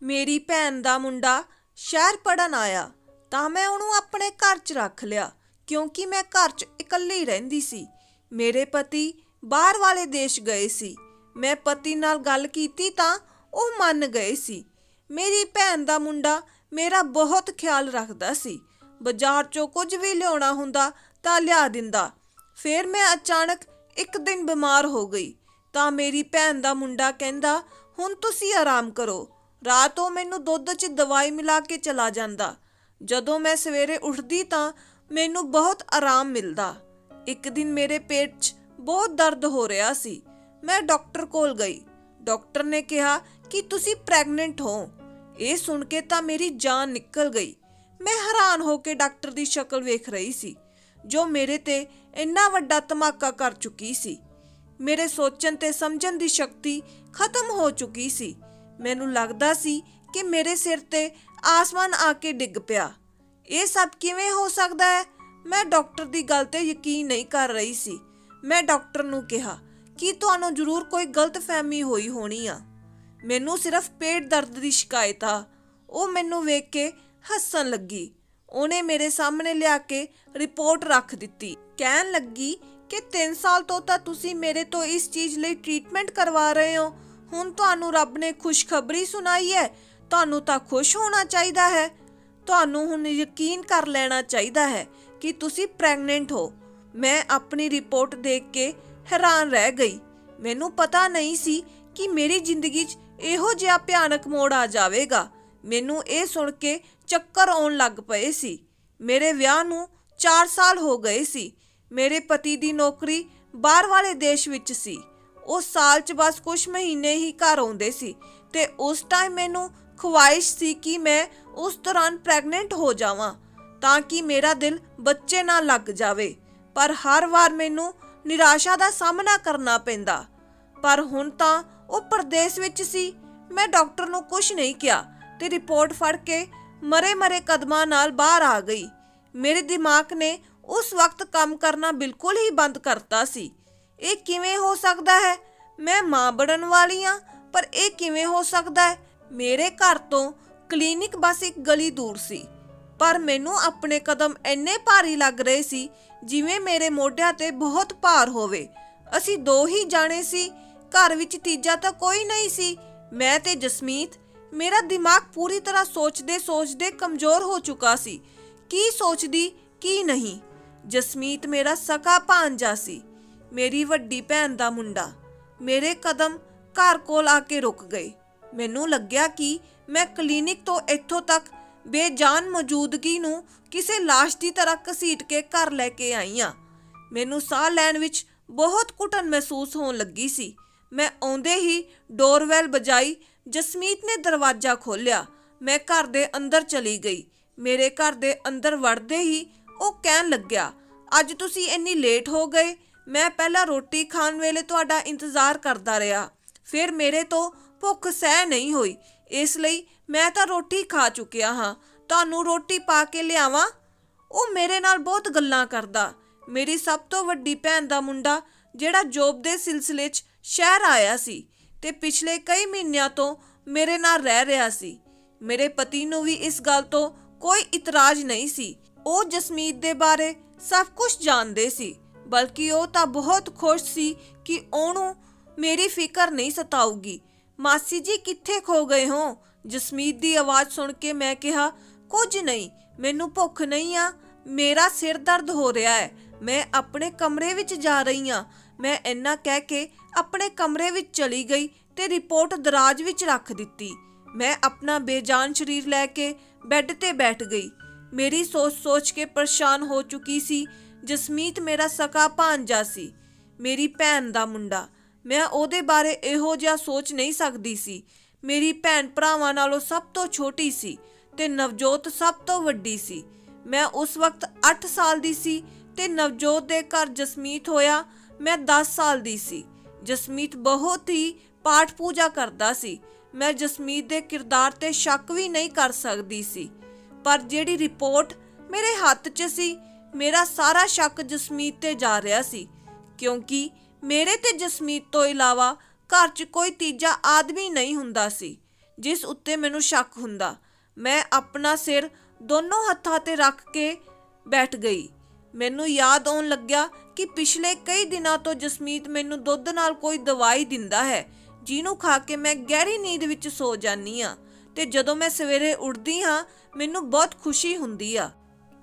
ਮੇਰੀ ਭੈਣ ਦਾ ਮੁੰਡਾ ਸ਼ਹਿਰ ਪੜ੍ਹਨ ਆਇਆ ਤਾਂ ਮੈਂ ਉਹਨੂੰ ਆਪਣੇ ਘਰ 'ਚ ਰੱਖ ਲਿਆ ਕਿਉਂਕਿ ਮੈਂ ਘਰ 'ਚ ਇਕੱਲੀ ਰਹਿੰਦੀ ਸੀ। ਮੇਰੇ ਪਤੀ ਬਾਹਰ ਵਾਲੇ ਦੇਸ਼ ਗਏ ਸੀ। ਮੈਂ ਪਤੀ ਨਾਲ ਗੱਲ ਕੀਤੀ ਤਾਂ ਉਹ ਮੰਨ ਗਏ ਸੀ। ਮੇਰੀ ਭੈਣ ਦਾ ਮੁੰਡਾ ਮੇਰਾ ਬਹੁਤ ਖਿਆਲ ਰੱਖਦਾ ਸੀ। ਬਾਜ਼ਾਰ 'ਚੋਂ ਕੁਝ ਵੀ ਲਿਆਉਣਾ ਹੁੰਦਾ ਤਾਂ ਲਿਆ ਦਿੰਦਾ। ਫਿਰ ਮੈਂ ਅਚਾਨਕ ਇੱਕ ਦਿਨ ਬਿਮਾਰ ਹੋ ਗਈ ਤਾਂ ਮੇਰੀ ਭੈਣ ਦਾ ਮੁੰਡਾ ਕਹਿੰਦਾ, ਹੁਣ ਤੁਸੀਂ ਆਰਾਮ ਕਰੋ। ਰਾਤ ਉਹ ਮੈਨੂੰ ਦੁੱਧ 'ਚ ਦਵਾਈ ਮਿਲਾ ਕੇ ਚਲਾ ਜਾਂਦਾ। ਜਦੋਂ ਮੈਂ ਸਵੇਰੇ ਉੱਠਦੀ ਤਾਂ ਮੈਨੂੰ ਬਹੁਤ ਆਰਾਮ ਮਿਲਦਾ। ਇੱਕ ਦਿਨ ਮੇਰੇ ਪੇਟ 'ਚ ਬਹੁਤ ਦਰਦ ਹੋ ਰਿਹਾ ਸੀ। ਮੈਂ ਡਾਕਟਰ ਕੋਲ ਗਈ। ਡਾਕਟਰ ਨੇ ਕਿਹਾ ਕਿ ਤੁਸੀਂ ਪ੍ਰੈਗਨੈਂਟ ਹੋ। ਇਹ ਸੁਣ ਕੇ ਤਾਂ ਮੇਰੀ ਜਾਨ ਨਿਕਲ ਗਈ। ਮੈਂ ਹੈਰਾਨ ਹੋ ਕੇ ਡਾਕਟਰ ਦੀ ਸ਼ਕਲ ਵੇਖ ਰਹੀ ਸੀ ਜੋ ਮੇਰੇ ਤੇ ਇੰਨਾ ਵੱਡਾ ਧਮਾਕਾ ਕਰ ਚੁੱਕੀ ਸੀ। ਮੇਰੇ ਸੋਚਣ ਤੇ ਸਮਝਣ ਦੀ ਸ਼ਕਤੀ ਖਤਮ ਹੋ ਚੁੱਕੀ ਸੀ। ਮੈਨੂੰ ਲੱਗਦਾ ਸੀ ਕਿ ਮੇਰੇ ਸਿਰ ਤੇ ਆਸਮਾਨ ਆ ਕੇ ਡਿੱਗ ਪਿਆ। ਇਹ ਸਭ ਕਿਵੇਂ ਹੋ ਸਕਦਾ ਹੈ? ਮੈਂ ਡਾਕਟਰ ਦੀ ਗੱਲ ਤੇ ਯਕੀਨ ਨਹੀਂ ਕਰ ਰਹੀ ਸੀ। ਮੈਂ ਡਾਕਟਰ ਨੂੰ ਕਿਹਾ ਕਿ ਤੁਹਾਨੂੰ ਜ਼ਰੂਰ ਕੋਈ ਗਲਤਫਹਿਮੀ ਹੋਈ ਹੋਣੀ ਆ। ਮੈਨੂੰ ਸਿਰਫ ਪੇਟ ਦਰਦ ਦੀ ਸ਼ਿਕਾਇਤ ਆ। ਉਹ ਮੈਨੂੰ ਵੇਖ ਕੇ ਹੱਸਣ ਲੱਗੀ। ਉਹਨੇ ਮੇਰੇ ਸਾਹਮਣੇ ਲਿਆ ਕੇ ਰਿਪੋਰਟ ਰੱਖ ਦਿੱਤੀ। ਕਹਿਣ ਲੱਗੀ ਕਿ 3 ਸਾਲ ਤੋਂ ਤਾਂ ਤੁਸੀਂ ਮੇਰੇ ਤੋਂ ਇਸ ਚੀਜ਼ ਲਈ ਟ੍ਰੀਟਮੈਂਟ ਕਰਵਾ ਰਹੇ ਹੋ। ਹੁਣ ਤੁਹਾਨੂੰ ਰੱਬ ਨੇ ਖੁਸ਼ਖਬਰੀ ਸੁਣਾਈ ਹੈ। ਤੁਹਾਨੂੰ ਤਾਂ ਖੁਸ਼ ਹੋਣਾ ਚਾਹੀਦਾ ਹੈ। ਤੁਹਾਨੂੰ ਹੁਣ ਯਕੀਨ ਕਰ ਲੈਣਾ ਚਾਹੀਦਾ ਹੈ ਕਿ ਤੁਸੀਂ ਪ੍ਰੈਗਨੈਂਟ ਹੋ। ਮੈਂ ਆਪਣੀ ਰਿਪੋਰਟ ਦੇਖ ਕੇ ਹੈਰਾਨ ਰਹਿ ਗਈ। ਮੈਨੂੰ ਪਤਾ ਨਹੀਂ ਸੀ ਕਿ ਮੇਰੀ ਜ਼ਿੰਦਗੀ 'ਚ ਇਹੋ ਜਿਹਾ ਭਿਆਨਕ ਮੋੜ ਆ ਜਾਵੇਗਾ। ਮੈਨੂੰ ਇਹ ਸੁਣ ਕੇ ਚੱਕਰ ਆਉਣ ਲੱਗ ਪਏ ਸੀ। ਮੇਰੇ ਵਿਆਹ ਨੂੰ 4 ਸਾਲ ਹੋ ਗਏ ਸੀ। ਮੇਰੇ ਪਤੀ ਦੀ ਨੌਕਰੀ ਬਾਹਰ ਵਾਲੇ ਦੇਸ਼ ਵਿੱਚ ਸੀ। ਉਹ ਸਾਲ 'ਚ ਬਸ ਕੁਝ ਮਹੀਨੇ ਹੀ ਘਰ ਆਉਂਦੇ ਸੀ ਤੇ ਉਸ ਟਾਈਮ ਮੈਨੂੰ ਖਵਾਇਸ਼ ਸੀ ਕਿ ਮੈਂ ਉਸ ਦੌਰਾਨ ਪ੍ਰੈਗਨੈਂਟ ਹੋ ਜਾਵਾਂ ਤਾਂ ਕਿ ਮੇਰਾ ਦਿਲ ਬੱਚੇ ਨਾਲ ਲੱਗ ਜਾਵੇ। ਪਰ ਹਰ ਵਾਰ ਮੈਨੂੰ ਨਿਰਾਸ਼ਾ ਦਾ ਸਾਹਮਣਾ ਕਰਨਾ ਪੈਂਦਾ। ਪਰ ਹੁਣ ਤਾਂ ਉਹ ਪਰਦੇਸ ਵਿੱਚ ਸੀ। ਮੈਂ ਡਾਕਟਰ ਨੂੰ ਕੁਝ ਨਹੀਂ ਕਿਹਾ ਤੇ ਰਿਪੋਰਟ ਫੜ ਕੇ ਮਰੇ ਕਦਮਾਂ ਨਾਲ ਬਾਹਰ ਆ ਗਈ। ਮੇਰੇ ਦਿਮਾਗ ਨੇ ਉਸ ਵਕਤ ਕੰਮ ਕਰਨਾ ਬਿਲਕੁਲ ਹੀ ਬੰਦ ਕਰਤਾ ਸੀ। ਇਹ ਕਿਵੇਂ ਹੋ ਸਕਦਾ ਹੈ? ਮੈਂ ਮਾਂ ਬਣਨ ਵਾਲੀ ਹਾਂ, ਪਰ ਇਹ ਕਿਵੇਂ ਹੋ ਸਕਦਾ ਹੈ? ਮੇਰੇ ਘਰ ਤੋਂ ਕਲੀਨਿਕ ਬਸ ਇੱਕ ਗਲੀ ਦੂਰ ਸੀ, ਪਰ ਮੈਨੂੰ ਆਪਣੇ ਕਦਮ ਇੰਨੇ ਭਾਰੀ ਲੱਗ ਰਹੇ ਸੀ ਜਿਵੇਂ ਮੇਰੇ ਮੋਢਿਆਂ ਤੇ ਬਹੁਤ ਭਾਰ ਹੋਵੇ। ਅਸੀਂ 2 ਹੀ ਜਾਣੇ ਸੀ। ਘਰ ਵਿੱਚ ਤੀਜਾ ਤਾਂ ਕੋਈ ਨਹੀਂ ਸੀ। ਮੈਂ ਤੇ ਜਸਮੀਤ। ਮੇਰਾ ਦਿਮਾਗ ਪੂਰੀ ਤਰ੍ਹਾਂ ਸੋਚਦੇ ਕਮਜ਼ੋਰ ਹੋ ਚੁੱਕਾ ਸੀ। ਕੀ ਸੋਚਦੀ ਕੀ ਨਹੀਂ। ਜਸਮੀਤ ਮੇਰਾ ਸਕਾ ਭਾਂਜਾ ਸੀ। ਮੇਰੀ ਵੱਡੀ ਭੈਣ ਦਾ ਮੁੰਡਾ। ਮੇਰੇ ਕਦਮ ਘਰ ਕੋਲ ਆ ਕੇ ਰੁਕ ਗਏ। ਮੈਨੂੰ ਲੱਗਿਆ ਕਿ ਮੈਂ ਕਲੀਨਿਕ ਤੋਂ ਇੱਥੋਂ ਤੱਕ ਬੇਜਾਨ ਮੌਜੂਦਗੀ ਨੂੰ ਕਿਸੇ ਲਾਸ਼ ਦੀ ਤਰ੍ਹਾਂ ਘਸੀਟ ਕੇ ਘਰ ਲੈ ਕੇ ਆਈ ਹਾਂ। ਮੈਨੂੰ ਸਾਹ ਲੈਣ ਵਿੱਚ ਬਹੁਤ ਘੁਟਨ ਮਹਿਸੂਸ ਹੋਣ ਲੱਗੀ ਸੀ। ਮੈਂ ਆਉਂਦੇ ਹੀ ਡੋਰਵੈਲ ਵਜਾਈ। ਜਸਮੀਤ ਨੇ ਦਰਵਾਜ਼ਾ ਖੋਲ੍ਹਿਆ। ਮੈਂ ਘਰ ਦੇ ਅੰਦਰ ਚਲੀ ਗਈ। ਮੇਰੇ ਘਰ ਦੇ ਅੰਦਰ ਵੜਦੇ ਹੀ ਉਹ ਕਹਿਣ ਲੱਗਿਆ, ਅੱਜ ਤੁਸੀਂ ਇੰਨੀ ਲੇਟ ਹੋ ਗਏ। ਮੈਂ ਪਹਿਲਾਂ ਰੋਟੀ ਖਾਣ ਵੇਲੇ ਤੁਹਾਡਾ ਇੰਤਜ਼ਾਰ ਕਰਦਾ ਰਿਹਾ। ਫਿਰ ਮੇਰੇ ਤੋਂ ਭੁੱਖ ਸਹਿ ਨਹੀਂ ਹੋਈ, ਇਸ ਲਈ ਮੈਂ ਤਾਂ ਰੋਟੀ ਖਾ ਚੁੱਕਿਆ ਹਾਂ। ਤੁਹਾਨੂੰ ਰੋਟੀ ਪਾ ਕੇ ਲਿਆਵਾਂ? ਉਹ ਮੇਰੇ ਨਾਲ ਬਹੁਤ ਗੱਲਾਂ ਕਰਦਾ। ਮੇਰੀ ਸਭ ਤੋਂ ਵੱਡੀ ਭੈਣ ਦਾ ਮੁੰਡਾ ਜਿਹੜਾ ਜੋਬ ਦੇ ਸਿਲਸਿਲੇ 'ਚ ਸ਼ਹਿਰ ਆਇਆ ਸੀ ਤੇ ਪਿਛਲੇ ਕਈ ਮਹੀਨਿਆਂ ਤੋਂ ਮੇਰੇ ਨਾਲ ਰਹਿ ਰਿਹਾ ਸੀ। ਮੇਰੇ ਪਤੀ ਨੂੰ ਵੀ ਇਸ ਗੱਲ ਤੋਂ ਕੋਈ ਇਤਰਾਜ਼ ਨਹੀਂ ਸੀ। ਉਹ ਜਸਮੀਤ ਦੇ ਬਾਰੇ ਸਭ ਕੁਝ ਜਾਣਦੇ ਸੀ, ਬਲਕਿ ਉਹ ਤਾਂ ਬਹੁਤ ਖੁਸ਼ ਸੀ ਕਿ ਉਹਨੂੰ ਮੇਰੀ ਫਿਕਰ ਨਹੀਂ ਸਤਾਊਗੀ। ਮਾਸੀ ਜੀ ਕਿੱਥੇ ਖੋ ਗਏ ਹੋ? ਜਸਮੀਤ ਦੀ ਆਵਾਜ਼ ਸੁਣ ਕੇ ਮੈਂ ਕਿਹਾ, ਕੁਝ ਨਹੀਂ, ਮੈਨੂੰ ਭੁੱਖ ਨਹੀਂ ਆ। ਮੇਰਾ ਸਿਰ ਦਰਦ ਹੋ ਰਿਹਾ ਹੈ। ਮੈਂ ਆਪਣੇ ਕਮਰੇ ਵਿੱਚ ਜਾ ਰਹੀ ਹਾਂ। ਮੈਂ ਇੰਨਾ ਕਹਿ ਕੇ ਆਪਣੇ ਕਮਰੇ ਵਿੱਚ ਚਲੀ ਗਈ ਤੇ ਰਿਪੋਰਟ ਦਰਾਜ਼ ਵਿੱਚ ਰੱਖ ਦਿੱਤੀ। ਮੈਂ ਆਪਣਾ ਬੇਜਾਨ ਸਰੀਰ ਲੈ ਕੇ ਬੈੱਡ ਤੇ ਬੈਠ ਗਈ। ਮੇਰੀ ਸੋਚ ਕੇ ਪਰੇਸ਼ਾਨ ਹੋ ਚੁੱਕੀ ਸੀ। ਜਸਮੀਤ ਮੇਰਾ ਸਕਾ ਭਾਂਜਾ ਸੀ, ਮੇਰੀ ਭੈਣ ਦਾ ਮੁੰਡਾ। ਮੈਂ ਉਹਦੇ ਬਾਰੇ ਇਹੋ ਜਿਹਾ ਸੋਚ ਨਹੀਂ ਸਕਦੀ ਸੀ। ਮੇਰੀ ਭੈਣ ਭਰਾਵਾਂ ਨਾਲੋਂ ਸਭ ਤੋਂ ਛੋਟੀ ਸੀ ਤੇ ਨਵਜੋਤ ਸਭ ਤੋਂ ਵੱਡੀ ਸੀ। ਮੈਂ ਉਸ ਵਕਤ 8 ਸਾਲ ਦੀ ਸੀ ਤੇ ਨਵਜੋਤ ਦੇ ਘਰ ਜਸਮੀਤ ਹੋਇਆ ਮੈਂ 10 ਸਾਲ ਦੀ ਸੀ। ਜਸਮੀਤ ਬਹੁਤ ਹੀ ਪਾਠ ਪੂਜਾ ਕਰਦਾ ਸੀ। ਮੈਂ ਜਸਮੀਤ ਦੇ ਕਿਰਦਾਰ ਤੇ ਸ਼ੱਕ ਵੀ ਨਹੀਂ ਕਰ ਸਕਦੀ ਸੀ। ਪਰ ਜਿਹੜੀ ਰਿਪੋਰਟ ਮੇਰੇ ਹੱਥ 'ਚ ਸੀ, ਮੇਰਾ ਸਾਰਾ ਸ਼ੱਕ ਜਸਮੀਤ ਤੇ ਜਾ ਰਿਹਾ ਸੀ, ਕਿਉਂਕਿ ਮੇਰੇ ਤੇ ਜਸਮੀਤ ਤੋਂ ਇਲਾਵਾ ਘਰ 'ਚ ਕੋਈ ਤੀਜਾ ਆਦਮੀ ਨਹੀਂ ਹੁੰਦਾ ਸੀ। ਜਿਸ ਉੱਤੇ ਮੈਨੂੰ ਸ਼ੱਕ ਹੁੰਦਾ। ਮੈਂ ਆਪਣਾ ਸਿਰ ਦੋਨੋਂ ਹੱਥਾਂ ਤੇ ਰੱਖ ਕੇ ਬੈਠ ਗਈ। ਮੈਨੂੰ ਯਾਦ ਆਉਣ ਲੱਗਿਆ ਕਿ ਪਿਛਲੇ ਕਈ ਦਿਨਾਂ ਤੋਂ ਜਸਮੀਤ ਮੈਨੂੰ ਦੁੱਧ ਨਾਲ ਕੋਈ ਦਵਾਈ ਦਿੰਦਾ ਹੈ, ਜਿਹਨੂੰ ਖਾ ਕੇ ਮੈਂ ਗਹਿਰੀ ਨੀਂਦ ਵਿੱਚ ਸੋ ਜਾਂਦੀ ਹਾਂ ਤੇ ਜਦੋਂ ਮੈਂ ਸਵੇਰੇ ਉੱਠਦੀ ਹਾਂ ਮੈਨੂੰ ਬਹੁਤ ਖੁਸ਼ੀ ਹੁੰਦੀ ਆ।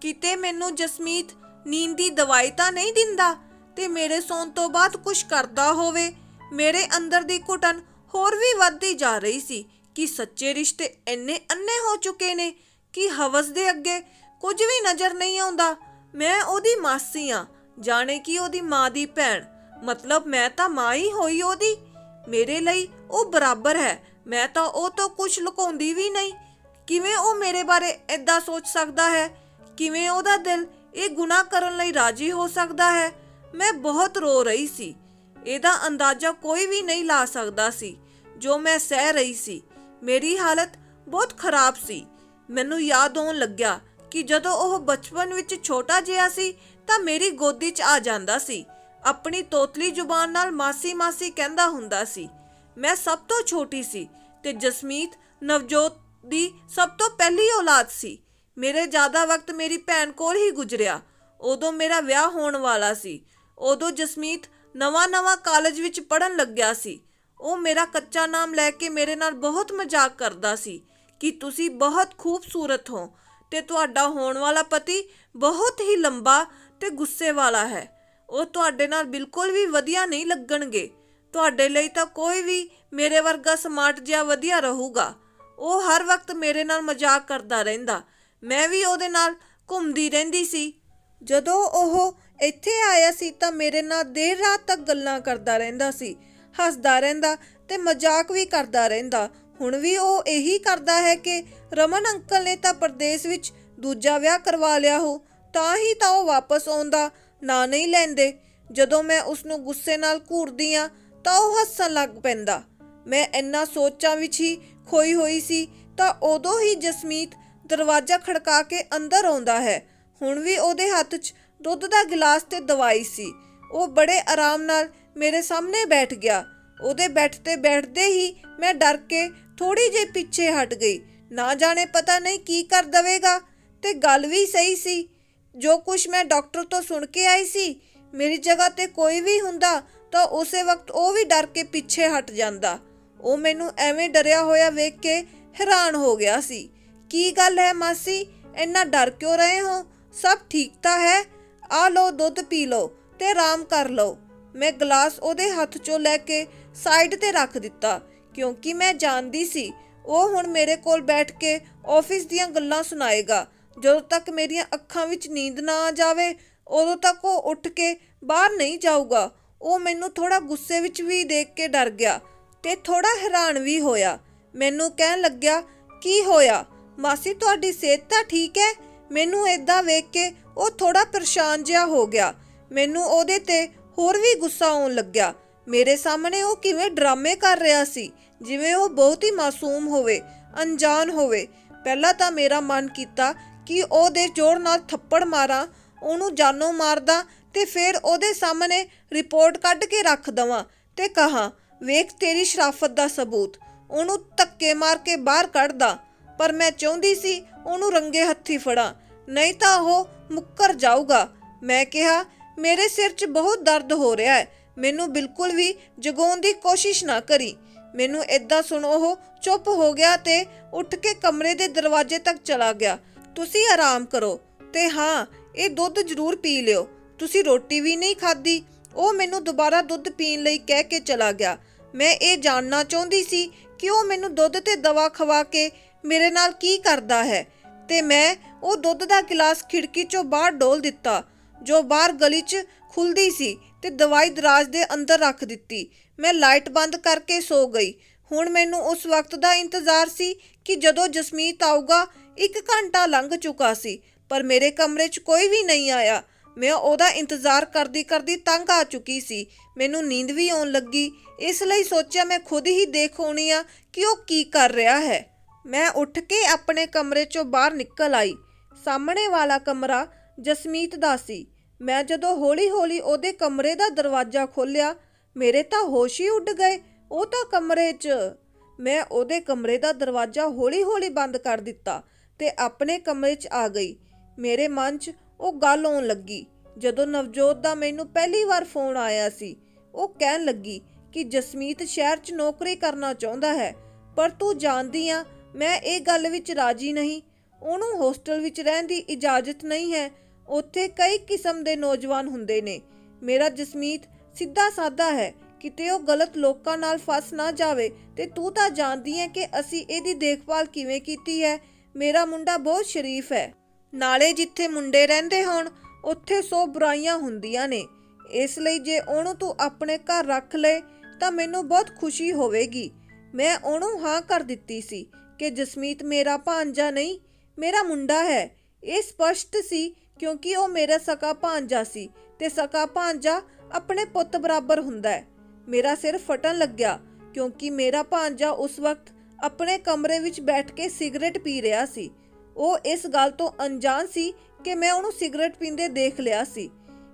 ਕਿਤੇ ਮੈਨੂੰ ਜਸਮੀਤ ਨੀਂਦ ਦੀ ਦਵਾਈ ਤਾਂ ਨਹੀਂ ਦਿੰਦਾ ਤੇ ਮੇਰੇ ਸੌਣ ਤੋਂ ਬਾਅਦ ਕੁਝ ਕਰਦਾ ਹੋਵੇ। ਮੇਰੇ ਅੰਦਰ ਦੀ ਘੁਟਨ ਹੋਰ ਵੀ ਵੱਧਦੀ ਜਾ ਰਹੀ ਸੀ ਕਿ ਸੱਚੇ ਰਿਸ਼ਤੇ ਇੰਨੇ ਅੰਨੇ ਹੋ ਚੁੱਕੇ ਨੇ ਕਿ ਹਵਸ ਦੇ ਅੱਗੇ ਕੁਝ ਵੀ ਨਜ਼ਰ ਨਹੀਂ ਆਉਂਦਾ। ਮੈਂ ਉਹਦੀ ਮਾਸੀ ਆ, ਜਾਣੇ ਕਿ ਉਹਦੀ ਮਾਂ ਦੀ ਭੈਣ, ਮਤਲਬ ਮੈਂ ਤਾਂ ਮਾਂ ਹੀ ਹੋਈ ਉਹਦੀ। ਮੇਰੇ ਲਈ ਉਹ ਬਰਾਬਰ ਹੈ। ਮੈਂ ਤਾਂ ਉਹ ਤੋਂ ਕੁਝ ਲੁਕਾਉਂਦੀ ਵੀ ਨਹੀਂ। ਕਿਵੇਂ ਉਹ ਮੇਰੇ ਬਾਰੇ ਏਦਾਂ ਸੋਚ ਸਕਦਾ ਹੈ? ਕਿਵੇਂ ਉਹਦਾ ਦਿਲ ਇਹ ਗੁਨਾਹ ਕਰਨ ਲਈ ਰਾਜੀ ਹੋ ਸਕਦਾ ਹੈ? ਮੈਂ ਬਹੁਤ ਰੋ ਰਹੀ ਸੀ। ਇਹਦਾ ਅੰਦਾਜ਼ਾ ਕੋਈ ਵੀ ਨਹੀਂ ਲਾ ਸਕਦਾ ਸੀ ਜੋ ਮੈਂ ਸਹਿ ਰਹੀ ਸੀ। ਮੇਰੀ ਹਾਲਤ ਬਹੁਤ ਖਰਾਬ ਸੀ। ਮੈਨੂੰ ਯਾਦ ਆਉਣ ਲੱਗਿਆ ਕਿ ਜਦੋਂ ਉਹ ਬਚਪਨ ਵਿੱਚ ਛੋਟਾ ਜਿਹਾ ਸੀ ਤਾਂ ਮੇਰੀ ਗੋਦੀ 'ਚ ਆ ਜਾਂਦਾ ਸੀ। ਆਪਣੀ ਤੋਤਲੀ ਜ਼ੁਬਾਨ ਨਾਲ ਮਾਸੀ ਮਾਸੀ ਕਹਿੰਦਾ ਹੁੰਦਾ ਸੀ। ਮੈਂ ਸਭ ਤੋਂ ਛੋਟੀ ਸੀ ਤੇ ਜਸਮੀਤ ਨਵਜੋਤ ਦੀ ਸਭ ਤੋਂ ਪਹਿਲੀ ਔਲਾਦ ਸੀ। ਮੇਰੇ ਜ਼ਿਆਦਾ ਵਕਤ ਮੇਰੀ ਭੈਣ ਕੋਲ ਹੀ ਗੁਜ਼ਰਿਆ। ਉਦੋਂ ਮੇਰਾ ਵਿਆਹ ਹੋਣ ਵਾਲਾ ਸੀ। ਉਦੋਂ ਜਸਮੀਤ ਨਵਾਂ ਕਾਲਜ ਵਿੱਚ ਪੜ੍ਹਨ ਲੱਗਿਆ ਸੀ। ਉਹ ਮੇਰਾ ਕੱਚਾ ਨਾਮ ਲੈ ਕੇ ਮੇਰੇ ਨਾਲ ਬਹੁਤ ਮਜ਼ਾਕ ਕਰਦਾ ਸੀ ਕਿ ਤੁਸੀਂ ਬਹੁਤ ਖੂਬਸੂਰਤ ਹੋ ਤੇ ਤੁਹਾਡਾ ਹੋਣ ਵਾਲਾ ਪਤੀ ਬਹੁਤ ਹੀ ਲੰਬਾ ਤੇ ਗੁੱਸੇ ਵਾਲਾ ਹੈ। ਉਹ ਤੁਹਾਡੇ ਨਾਲ ਬਿਲਕੁਲ ਵੀ ਵਧੀਆ ਨਹੀਂ ਲੱਗਣਗੇ। ਤੁਹਾਡੇ ਲਈ ਤਾਂ ਕੋਈ ਵੀ ਮੇਰੇ ਵਰਗਾ ਸਮਾਰਟ ਜਿਹਾ ਵਧੀਆ ਰਹੂਗਾ। ਉਹ ਹਰ ਵਕਤ ਮੇਰੇ ਨਾਲ ਮਜ਼ਾਕ ਕਰਦਾ ਰਹਿੰਦਾ। ਮੈਂ ਵੀ ਉਹਦੇ ਨਾਲ ਘੁੰਮਦੀ ਰਹਿੰਦੀ ਸੀ। ਜਦੋਂ ਉਹ ਇੱਥੇ ਆਇਆ ਸੀ ਤਾਂ ਮੇਰੇ ਨਾਲ ਦੇਰ ਰਾਤ ਤੱਕ ਗੱਲਾਂ ਕਰਦਾ ਰਹਿੰਦਾ ਸੀ, ਹੱਸਦਾ ਰਹਿੰਦਾ ਤੇ ਮਜ਼ਾਕ ਵੀ ਕਰਦਾ ਰਹਿੰਦਾ। ਹੁਣ ਵੀ ਉਹ ਇਹੀ ਕਰਦਾ ਹੈ ਕਿ ਰਮਨ ਅੰਕਲ ਨੇ ਤਾਂ ਪਰਦੇਸ ਵਿੱਚ ਦੂਜਾ ਵਿਆਹ ਕਰਵਾ ਲਿਆ ਹੋ, ਤਾਂ ਹੀ ਤਾਂ ਉਹ ਵਾਪਸ ਆਉਂਦਾ ਨਾ ਨਹੀਂ ਲੈਂਦੇ। ਜਦੋਂ ਮੈਂ ਉਸਨੂੰ ਗੁੱਸੇ ਨਾਲ ਘੂਰਦੀ ਆ ਤਾਂ ਉਹ ਹੱਸਣ ਲੱਗ ਪੈਂਦਾ। ਮੈਂ ਇੰਨਾ ਸੋਚਾਂ ਵਿੱਚ ਹੀ ਖੋਈ ਹੋਈ ਸੀ ਤਾਂ ਉਦੋਂ ਹੀ ਜਸਮੀਤ ਦਰਵਾਜ਼ਾ ਖੜਕਾ ਕੇ ਅੰਦਰ ਆਉਂਦਾ ਹੈ। ਹੁਣ ਵੀ ਉਹਦੇ ਹੱਥ 'ਚ ਦੁੱਧ ਦਾ ਗਿਲਾਸ ਤੇ ਦਵਾਈ ਸੀ। ਉਹ ਬੜੇ ਆਰਾਮ ਨਾਲ ਮੇਰੇ ਸਾਹਮਣੇ ਬੈਠ ਗਿਆ। ਉਹਦੇ ਬੈਠਦੇ ਹੀ ਮੈਂ ਡਰ ਕੇ ਥੋੜੀ ਜਿਹੀ ਪਿੱਛੇ ਹਟ ਗਈ। ਨਾ ਜਾਣੇ ਪਤਾ ਨਹੀਂ ਕੀ ਕਰ ਦਵੇਗਾ। ਤੇ ਗੱਲ ਵੀ ਸਹੀ ਸੀ। ਜੋ ਕੁਛ ਮੈਂ ਡਾਕਟਰ ਤੋਂ ਸੁਣ ਕੇ ਆਈ ਸੀ, ਮੇਰੀ ਜਗ੍ਹਾ ਤੇ ਕੋਈ ਵੀ ਹੁੰਦਾ ਤਾਂ ਉਸੇ ਵਕਤ ਉਹ ਵੀ ਡਰ ਕੇ ਪਿੱਛੇ ਹਟ ਜਾਂਦਾ। ਉਹ ਮੈਨੂੰ ਐਵੇਂ ਡਰਿਆ ਹੋਇਆ ਵੇਖ ਕੇ ਹੈਰਾਨ ਹੋ ਗਿਆ ਸੀ। ਕੀ ਗੱਲ ਹੈ ਮਾਸੀ, ਇੰਨਾ ਡਰ ਕਿਉਂ ਰਹੇ ਹੋ? ਸਭ ਠੀਕ ਤਾਂ ਹੈ? ਆ ਲਓ ਦੁੱਧ ਪੀ ਲਓ ਤੇ ਆਰਾਮ ਕਰ ਲਓ। ਮੈਂ ਗਲਾਸ ਉਹਦੇ ਹੱਥ 'ਚੋਂ ਲੈ ਕੇ ਸਾਈਡ ਤੇ ਰੱਖ ਦਿੱਤਾ ਕਿਉਂਕਿ ਮੈਂ ਜਾਣਦੀ ਸੀ ਉਹ ਹੁਣ ਮੇਰੇ ਕੋਲ ਬੈਠ ਕੇ ਆਫਿਸ ਦੀਆਂ ਗੱਲਾਂ ਸੁਣਾਏਗਾ। ਜਦੋਂ ਤੱਕ ਮੇਰੀਆਂ ਅੱਖਾਂ ਵਿੱਚ ਨੀਂਦ ਨਾ ਆ ਜਾਵੇ ਉਦੋਂ ਤੱਕ ਉਹ ਉੱਠ ਕੇ ਬਾਹਰ ਨਹੀਂ ਜਾਊਗਾ। ਉਹ ਮੈਨੂੰ ਥੋੜਾ ਗੁੱਸੇ ਵਿੱਚ ਵੀ ਦੇਖ ਕੇ ਡਰ ਗਿਆ ਤੇ ਥੋੜਾ ਹੈਰਾਨ ਵੀ ਹੋਇਆ। ਮੈਨੂੰ ਕਹਿਣ ਲੱਗਿਆ, ਕੀ ਹੋਇਆ ਮਾਸੀ, ਤੁਹਾਡੀ ਸਿਹਤ ਤਾਂ ਠੀਕ ਹੈ? ਮੈਨੂੰ ਏਦਾਂ ਵੇਖ ਕੇ ਉਹ ਥੋੜਾ ਪਰੇਸ਼ਾਨ ਜਿਹਾ ਹੋ ਗਿਆ। ਮੈਨੂੰ ਉਹਦੇ ਤੇ ਹੋਰ ਵੀ ਗੁੱਸਾ ਆਉਣ ਲੱਗਿਆ। ਮੇਰੇ ਸਾਹਮਣੇ ਉਹ ਕਿਵੇਂ ਡਰਾਮੇ ਕਰ ਰਿਹਾ ਸੀ, ਜਿਵੇਂ ਉਹ ਬਹੁਤ ਹੀ ਮਾਸੂਮ ਹੋਵੇ, ਅਣਜਾਣ ਹੋਵੇ। ਪਹਿਲਾਂ ਤਾਂ ਮੇਰਾ ਮਨ ਕੀਤਾ ਕਿ ਉਹਦੇ ਜ਼ੋਰ ਨਾਲ ਥੱਪੜ ਮਾਰਾਂ, ਉਹਨੂੰ ਜਾਨੋਂ ਮਾਰਦਾ ਤੇ ਫਿਰ ਉਹਦੇ ਸਾਹਮਣੇ ਰਿਪੋਰਟ ਕੱਢ ਕੇ ਰੱਖ ਦੇਵਾਂ ਤੇ ਕਹਾਂ, ਵੇਖ ਤੇਰੀ ਸ਼ਰਾਫਤ ਦਾ ਸਬੂਤ। ਉਹਨੂੰ ਧੱਕੇ ਮਾਰ ਕੇ ਬਾਹਰ ਕੱਢਦਾ। ਪਰ ਮੈਂ ਚਾਹੁੰਦੀ ਸੀ ਉਹਨੂੰ ਰੰਗੇ ਹੱਥੀ ਫੜਾਂ, ਨਹੀਂ ਤਾਂ ਉਹ ਮੁੱਕਰ ਜਾਊਗਾ। ਮੈਂ ਕਿਹਾ, ਮੇਰੇ ਸਿਰ 'ਚ ਬਹੁਤ ਦਰਦ ਹੋ ਰਿਹਾ ਹੈ, ਮੈਨੂੰ ਬਿਲਕੁਲ ਵੀ ਜਗਾਉਣ ਦੀ ਕੋਸ਼ਿਸ਼ ਨਾ ਕਰੀ। ਮੈਨੂੰ ਏਦਾਂ ਸੁਣ ਉਹ ਚੁੱਪ ਹੋ ਗਿਆ ਤੇ ਉੱਠ ਕੇ ਕਮਰੇ ਦੇ ਦਰਵਾਜ਼ੇ ਤੱਕ ਚਲਾ ਗਿਆ। ਤੁਸੀਂ ਆਰਾਮ ਕਰੋ ਤੇ ਹਾਂ, ਇਹ ਦੁੱਧ ਜ਼ਰੂਰ ਪੀ ਲਿਓ। ਤੁਸੀਂ ਰੋਟੀ ਵੀ ਨਹੀਂ ਖਾਧੀ। ਉਹ ਮੈਨੂੰ ਦੁਬਾਰਾ ਦੁੱਧ ਪੀਣ ਲਈ ਕਹਿ ਕੇ ਚਲਾ ਗਿਆ। ਮੈਂ ਇਹ ਜਾਣਨਾ ਚਾਹੁੰਦੀ ਸੀ ਕਿ ਉਹ ਮੈਨੂੰ ਦੁੱਧ ਤੇ ਦਵਾ ਖਵਾ ਕੇ ਮੇਰੇ ਨਾਲ ਕੀ ਕਰਦਾ ਹੈ ਤੇ ਮੈਂ ਉਹ ਦੁੱਧ ਦਾ ਗਿਲਾਸ ਖਿੜਕੀ 'ਚੋਂ ਬਾਹਰ ਡੋਲ ਦਿੱਤਾ ਜੋ ਬਾਹਰ ਗਲੀ 'ਚ ਖੁੱਲ੍ਹਦੀ ਸੀ ਤੇ ਦਵਾਈ ਦਰਾਜ਼ ਦੇ ਅੰਦਰ ਰੱਖ ਦਿੱਤੀ। ਮੈਂ ਲਾਈਟ ਬੰਦ ਕਰਕੇ ਸੋ ਗਈ। ਹੁਣ ਮੈਨੂੰ ਉਸ ਵਕਤ ਦਾ ਇੰਤਜ਼ਾਰ ਸੀ ਕਿ ਜਦੋਂ ਜਸਮੀਤ ਆਊਗਾ। 1 ਘੰਟਾ ਲੰਘ ਚੁੱਕਾ ਸੀ ਪਰ ਮੇਰੇ ਕਮਰੇ 'ਚ ਕੋਈ ਵੀ ਨਹੀਂ ਆਇਆ। ਮੈਂ ਉਹਦਾ ਇੰਤਜ਼ਾਰ ਕਰਦੀ ਤੰਗ ਆ ਚੁੱਕੀ ਸੀ। ਮੈਨੂੰ ਨੀਂਦ ਵੀ ਆਉਣ ਲੱਗੀ, ਇਸ ਲਈ ਸੋਚਿਆ ਮੈਂ ਖੁਦ ਹੀ ਦੇਖ ਆਉਣੀ ਆ ਕਿ ਉਹ ਕੀ ਕਰ ਰਿਹਾ ਹੈ। ਮੈਂ ਉੱਠ ਕੇ ਆਪਣੇ ਕਮਰੇ 'ਚੋਂ ਬਾਹਰ ਨਿਕਲ ਆਈ। ਸਾਹਮਣੇ ਵਾਲਾ ਕਮਰਾ ਜਸਮੀਤ ਦਾ ਸੀ। ਮੈਂ ਜਦੋਂ ਹੌਲੀ ਉਹਦੇ ਕਮਰੇ ਦਾ ਦਰਵਾਜ਼ਾ ਖੋਲ੍ਹਿਆ, ਮੇਰੇ ਤਾਂ ਹੋਸ਼ ਹੀ ਉੱਡ ਗਏ। ਉਹ ਤਾਂ ਕਮਰੇ 'ਚ मैं ਉਹਦੇ ਕਮਰੇ ਦਾ ਦਰਵਾਜ਼ਾ ਹੌਲੀ-ਹੌਲੀ ਬੰਦ ਕਰ ਦਿੱਤਾ ਤੇ ਆਪਣੇ ਕਮਰੇ 'ਚ ਆ ਗਈ। ਮੇਰੇ ਮਨ 'ਚ ਉਹ ਗੱਲ ਆਉਣ ਲੱਗੀ ਜਦੋਂ ਨਵਜੋਤ ਦਾ ਮੈਨੂੰ ਪਹਿਲੀ ਵਾਰ ਫੋਨ ਆਇਆ ਸੀ। ਉਹ ਕਹਿਣ ਲੱਗੀ ਕਿ ਜਸਮੀਤ ਸ਼ਹਿਰ 'ਚ ਨੌਕਰੀ ਕਰਨਾ ਚਾਹੁੰਦਾ ਹੈ, ਪਰ ਤੂੰ ਜਾਣਦੀ ਆ ਮੈਂ ਇਹ ਗੱਲ ਵਿੱਚ ਰਾਜੀ ਨਹੀਂ। ਉਹਨੂੰ ਹੋਸਟਲ ਵਿੱਚ ਰਹਿਣ ਦੀ ਇਜਾਜ਼ਤ ਨਹੀਂ ਹੈ। ਉੱਥੇ ਕਈ ਕਿਸਮ ਦੇ ਨੌਜਵਾਨ ਹੁੰਦੇ ਨੇ। ਮੇਰਾ ਜਸਮੀਤ ਸਿੱਧਾ ਸਾਦਾ ਹੈ, ਕਿਤੇ ਉਹ ਗਲਤ ਲੋਕਾਂ ਨਾਲ ਫਸ ਨਾ ਜਾਵੇ। ਤੇ ਤੂੰ ਤਾਂ ਜਾਣਦੀ ਹੈ ਕਿ ਅਸੀਂ ਇਹਦੀ ਦੇਖਭਾਲ ਕਿਵੇਂ ਕੀਤੀ ਹੈ। ਮੇਰਾ ਮੁੰਡਾ ਬਹੁਤ ਸ਼ਰੀਫ ਹੈ, ਨਾਲੇ ਜਿੱਥੇ ਮੁੰਡੇ ਰਹਿੰਦੇ ਹੋਣ ਉੱਥੇ 100 ਬੁਰਾਈਆਂ ਹੁੰਦੀਆਂ ਨੇ। ਇਸ ਲਈ ਜੇ ਉਹਨੂੰ ਤੂੰ ਆਪਣੇ ਘਰ ਰੱਖ ਲਏ ਤਾਂ ਮੈਨੂੰ ਬਹੁਤ ਖੁਸ਼ੀ ਹੋਵੇਗੀ। ਮੈਂ ਉਹਨੂੰ ਹਾਂ ਕਰ ਦਿੱਤੀ ਸੀ ਕਿ ਜਸਮੀਤ ਮੇਰਾ ਭਾਂਜਾ ਨਹੀਂ, ਮੇਰਾ ਮੁੰਡਾ ਹੈ। ਇਹ ਸਪਸ਼ਟ ਸੀ ਕਿਉਂਕਿ ਉਹ ਮੇਰਾ ਸਕਾ ਭਾਂਜਾ ਸੀ ਤੇ ਸਕਾ ਭਾਂਜਾ ਆਪਣੇ ਪੁੱਤ ਬਰਾਬਰ ਹੁੰਦਾ ਹੈ। ਮੇਰਾ ਸਿਰ ਫਟਣ ਲੱਗਿਆ ਕਿਉਂਕਿ ਮੇਰਾ ਭਾਂਜਾ ਉਸ ਵਕਤ ਆਪਣੇ ਕਮਰੇ ਵਿੱਚ ਬੈਠ ਕੇ ਸਿਗਰਟ ਪੀ ਰਿਹਾ ਸੀ। ਉਹ ਇਸ ਗੱਲ ਤੋਂ ਅਣਜਾਣ ਸੀ ਕਿ ਮੈਂ ਉਹਨੂੰ ਸਿਗਰਟ ਪੀਂਦੇ ਦੇਖ ਲਿਆ ਸੀ।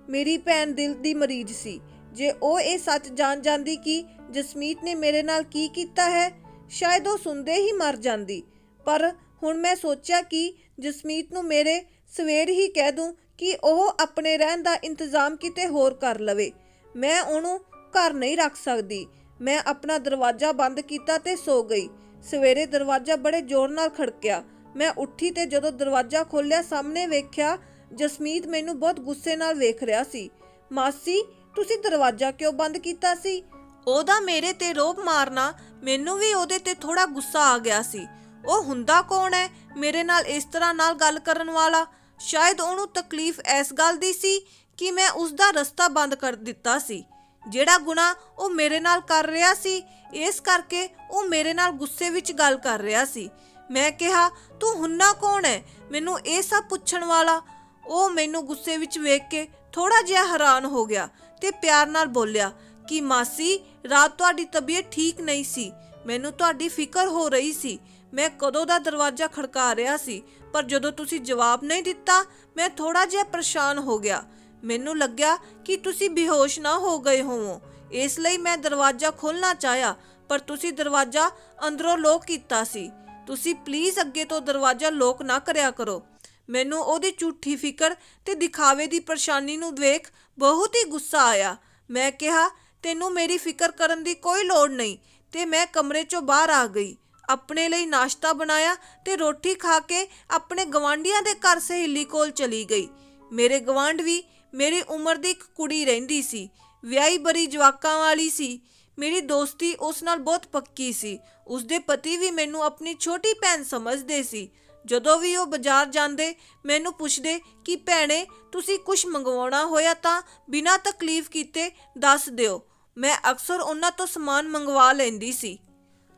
ਮੇਰੀ ਭੈਣ ਦਿਲ ਦੀ ਮਰੀਜ਼ ਸੀ। ਜੇ ਉਹ ਇਹ ਸੱਚ ਜਾਣ ਜਾਂਦੀ ਕਿ ਜਸਮੀਤ ਨੇ ਮੇਰੇ ਨਾਲ ਕੀ ਕੀਤਾ ਹੈ, ਸ਼ਾਇਦ ਉਹ ਸੁਣਦੇ ਹੀ ਮਰ ਜਾਂਦੀ। ਪਰ ਹੁਣ ਮੈਂ ਸੋਚਿਆ ਕਿ ਜਸਮੀਤ ਨੂੰ ਮੇਰੇ ਸਵੇਰ ਹੀ ਕਹਿ ਦੂੰ ਕਿ ਉਹ ਆਪਣੇ ਰਹਿਣ ਦਾ ਇੰਤਜ਼ਾਮ ਕਿਤੇ ਹੋਰ ਕਰ ਲਵੇ। ਮੈਂ ਉਹਨੂੰ ਘਰ ਨਹੀਂ ਰੱਖ ਸਕਦੀ। ਮੈਂ ਆਪਣਾ ਦਰਵਾਜ਼ਾ ਬੰਦ ਕੀਤਾ ਤੇ ਸੋ ਗਈ। ਸਵੇਰੇ ਦਰਵਾਜ਼ਾ ਬੜੇ ਜ਼ੋਰ ਨਾਲ ਖੜਕਿਆ। ਮੈਂ ਉੱਠੀ ਤੇ ਜਦੋਂ ਦਰਵਾਜ਼ਾ ਖੋਲ੍ਹਿਆ ਸਾਹਮਣੇ ਵੇਖਿਆ ਜਸਮੀਤ ਮੈਨੂੰ ਬਹੁਤ ਗੁੱਸੇ ਨਾਲ ਵੇਖ ਰਿਹਾ ਸੀ। ਮਾਸੀ, ਤੁਸੀਂ ਦਰਵਾਜ਼ਾ ਕਿਉਂ ਬੰਦ ਕੀਤਾ ਸੀ? ਉਹਦਾ ਮੇਰੇ ਤੇ ਰੋਬ ਮਾਰਨਾ, ਮੈਨੂੰ ਵੀ ਉਹਦੇ ਤੇ ਥੋੜਾ ਗੁੱਸਾ ਆ ਗਿਆ ਸੀ। ਉਹ ਹੁੰਦਾ ਕੌਣ ਹੈ ਮੇਰੇ ਨਾਲ ਇਸ ਤਰ੍ਹਾਂ ਨਾਲ ਗੱਲ ਕਰਨ ਵਾਲਾ? ਸ਼ਾਇਦ ਉਹਨੂੰ ਤਕਲੀਫ ਇਸ ਗੱਲ ਦੀ ਸੀ ਕਿ ਮੈਂ ਉਸਦਾ ਰਸਤਾ ਬੰਦ ਕਰ ਦਿੱਤਾ ਸੀ। ਜਿਹੜਾ ਗੁਨਾਹ ਉਹ ਮੇਰੇ ਨਾਲ ਕਰ ਰਿਹਾ ਸੀ, ਇਸ ਕਰਕੇ ਉਹ ਮੇਰੇ ਨਾਲ ਗੁੱਸੇ ਵਿੱਚ ਗੱਲ ਕਰ ਰਿਹਾ ਸੀ। ਮੈਂ ਕਿਹਾ, ਤੂੰ ਹੁੰਨਾ ਕੌਣ ਹੈ ਮੈਨੂੰ ਇਹ ਸਭ ਪੁੱਛਣ ਵਾਲਾ? ਉਹ ਮੈਨੂੰ ਗੁੱਸੇ ਵਿੱਚ ਵੇਖ ਕੇ ਥੋੜਾ ਜਿਹਾ ਹੈਰਾਨ ਹੋ ਗਿਆ ਤੇ ਪਿਆਰ ਨਾਲ ਬੋਲਿਆ ਕਿ ਮਾਸੀ, ਰਾਤ ਤੁਹਾਡੀ ਤਬੀਅਤ ਠੀਕ ਨਹੀਂ ਸੀ, ਮੈਨੂੰ ਤੁਹਾਡੀ ਫਿਕਰ ਹੋ ਰਹੀ ਸੀ। ਮੈਂ ਕਦੋਂ ਦਾ ਦਰਵਾਜ਼ਾ ਖੜਕਾ ਰਿਹਾ ਸੀ, ਪਰ ਜਦੋਂ ਤੁਸੀਂ ਜਵਾਬ ਨਹੀਂ ਦਿੱਤਾ ਮੈਂ ਥੋੜਾ ਜਿਹਾ ਪਰੇਸ਼ਾਨ ਹੋ ਗਿਆ। ਮੈਨੂੰ ਲੱਗਿਆ ਕਿ ਤੁਸੀਂ ਬੇਹੋਸ਼ ਨਾ ਹੋ ਗਏ ਹੋਵੋ, ਇਸ ਲਈ ਮੈਂ ਦਰਵਾਜ਼ਾ ਖੋਲ੍ਹਣਾ ਚਾਹਿਆ, ਪਰ ਤੁਸੀਂ ਦਰਵਾਜ਼ਾ ਅੰਦਰੋਂ ਲੌਕ ਕੀਤਾ ਸੀ। ਤੁਸੀਂ ਪਲੀਜ਼ ਅੱਗੇ ਤੋਂ ਦਰਵਾਜ਼ਾ ਲੌਕ ਨਾ ਕਰਿਆ ਕਰੋ। ਮੈਨੂੰ ਉਹਦੀ ਝੂਠੀ ਫਿਕਰ ਤੇ ਦਿਖਾਵੇ ਦੀ ਪਰੇਸ਼ਾਨੀ ਨੂੰ ਵੇਖ ਬਹੁਤ ਹੀ ਗੁੱਸਾ ਆਇਆ। ਮੈਂ ਕਿਹਾ, ਤੈਨੂੰ ਮੇਰੀ ਫਿਕਰ ਕਰਨ ਦੀ ਕੋਈ ਲੋੜ ਨਹੀਂ, ਤੇ ਮੈਂ ਕਮਰੇ 'ਚੋਂ ਬਾਹਰ ਆ ਗਈ। ਆਪਣੇ ਲਈ ਨਾਸ਼ਤਾ ਬਣਾਇਆ ਤੇ ਰੋਟੀ ਖਾ ਕੇ ਆਪਣੇ ਗਵਾਂਢੀਆਂ ਦੇ ਘਰ ਸਹੇਲੀ ਕੋਲ ਚਲੀ ਗਈ। ਮੇਰੇ ਗਵਾਂਢ ਵੀ ਮੇਰੀ ਉਮਰ ਦੀ ਇੱਕ ਕੁੜੀ ਰਹਿੰਦੀ ਸੀ, ਵਿਆਹੀ ਬਰੀ ਜਵਾਕਾਂ ਵਾਲੀ ਸੀ। ਮੇਰੀ ਦੋਸਤੀ ਉਸ ਨਾਲ ਬਹੁਤ ਪੱਕੀ ਸੀ। ਉਸਦੇ ਪਤੀ ਵੀ ਮੈਨੂੰ ਆਪਣੀ ਛੋਟੀ ਭੈਣ ਸਮਝਦੇ ਸੀ। ਜਦੋਂ ਵੀ ਉਹ ਬਾਜ਼ਾਰ ਜਾਂਦੇ ਮੈਨੂੰ ਪੁੱਛਦੇ ਕਿ ਭੈਣੇ, ਤੁਸੀਂ ਕੁਝ ਮੰਗਵਾਉਣਾ ਹੋਇਆ ਤਾਂ ਬਿਨਾਂ ਤਕਲੀਫ ਕੀਤੇ ਦੱਸ ਦਿਓ। ਮੈਂ ਅਕਸਰ ਉਹਨਾਂ ਤੋਂ ਸਮਾਨ ਮੰਗਵਾ ਲੈਂਦੀ ਸੀ।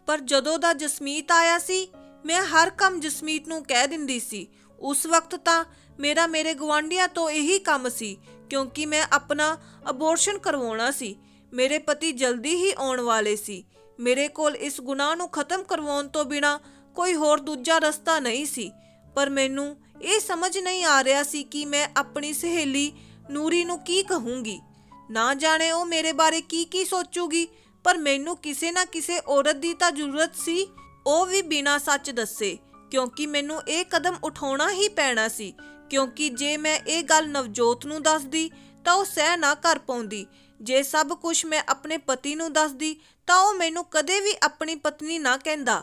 ਪਰ ਜਦੋਂ ਦਾ ਜਸਮੀਤ ਆਇਆ ਸੀ ਮੈਂ ਹਰ ਕੰਮ ਜਸਮੀਤ ਨੂੰ ਕਹਿ ਦਿੰਦੀ ਸੀ। ਉਸ ਵਕਤ ਤਾਂ ਮੇਰਾ ਮੇਰੇ ਗੁਆਂਢੀਆਂ ਤੋਂ ਇਹੀ ਕੰਮ ਸੀ, ਕਿਉਂਕਿ ਮੈਂ ਆਪਣਾ ਅਬੋਰਸ਼ਨ ਕਰਵਾਉਣਾ ਸੀ। ਮੇਰੇ ਪਤੀ ਜਲਦੀ ਹੀ ਆਉਣ ਵਾਲੇ ਸੀ। ਮੇਰੇ ਕੋਲ ਇਸ ਗੁਨਾਹ ਨੂੰ ਖਤਮ ਕਰਵਾਉਣ ਤੋਂ ਬਿਨਾਂ ਕੋਈ ਹੋਰ ਦੂਜਾ ਰਸਤਾ ਨਹੀਂ ਸੀ। ਪਰ ਮੈਨੂੰ ਇਹ ਸਮਝ ਨਹੀਂ ਆ ਰਿਹਾ ਸੀ ਕਿ ਮੈਂ ਆਪਣੀ ਸਹੇਲੀ ਨੂਰੀ ਨੂੰ ਕੀ ਕਹੂੰਗੀ। ਨਾ ਜਾਣੇ ਉਹ ਮੇਰੇ ਬਾਰੇ ਕੀ ਸੋਚੂਗੀ, ਪਰ ਮੈਨੂੰ ਕਿਸੇ ਨਾ ਕਿਸੇ ਔਰਤ ਦੀ ਤਾਂ ਜ਼ਰੂਰਤ ਸੀ, ਉਹ ਵੀ ਬਿਨਾਂ ਸੱਚ ਦੱਸੇ, ਕਿਉਂਕਿ ਮੈਨੂੰ ਇਹ ਕਦਮ ਉਠਾਉਣਾ ਹੀ ਪੈਣਾ ਸੀ। ਕਿਉਂਕਿ ਜੇ ਮੈਂ ਇਹ ਗੱਲ ਨਵਜੋਤ ਨੂੰ ਦੱਸਦੀ ਤਾਂ ਉਹ ਸਹਿ ਨਾ ਕਰ ਪਾਉਂਦੀ। ਜੇ ਸਭ ਕੁਝ ਮੈਂ ਆਪਣੇ ਪਤੀ ਨੂੰ ਦੱਸਦੀ ਤਾਂ ਉਹ ਮੈਨੂੰ ਕਦੇ ਵੀ ਆਪਣੀ ਪਤਨੀ ਨਾ ਕਹਿੰਦਾ।